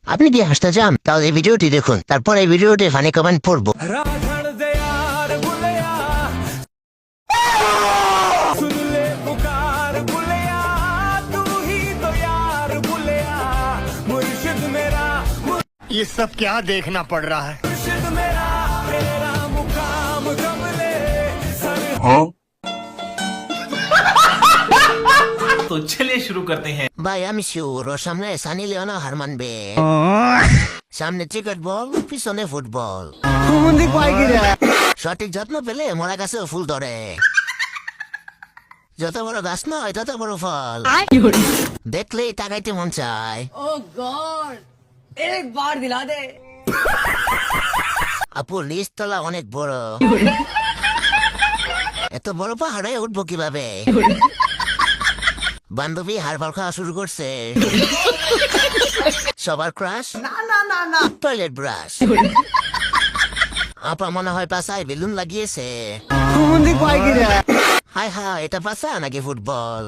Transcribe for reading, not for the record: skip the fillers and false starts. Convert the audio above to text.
আপনি কি হাসতে চান তাহলে এই ভিডিওটি দেখুন, তারপর এই ভিডিওটি ফানি কমেন্ট পড়বো। राधण दे यार बुलया सुन ले पुकार बुलया तू ही तो यार बुलया मुर्शिद मेरा ये सब क्या देखना पड़ रहा है। मुर्शिद मेरा तेरा मुकाम कमले सर तो चलिए शुरू करते हैं। ভাই আমি শিওর ওর সামনে সানি লিওনা হার মানবে। সামনে ক্রিকেট বল, পিছনে ফুটবল। সঠিক যত্ন পেলে মোরা গাছেও ফুল ধরে। যত বড় গাছ নয় তত বড় ফল, দেখলেই তাকাইতে মন চায়। ओह गॉड एक बार दिला दे। আপু নিচতলা অনেক বড়, এত বড় পাহাড়ে উঠবো কিভাবে? বান্ধবী হারবাল খাওয়া শুরু করছে। সবার ক্রাশ টয়লেট ব্রাশ। আপা মনে হয় পাশায় বেলুন লাগিয়েছে। হাই হাই, এটা পাশা নাকি ফুটবল?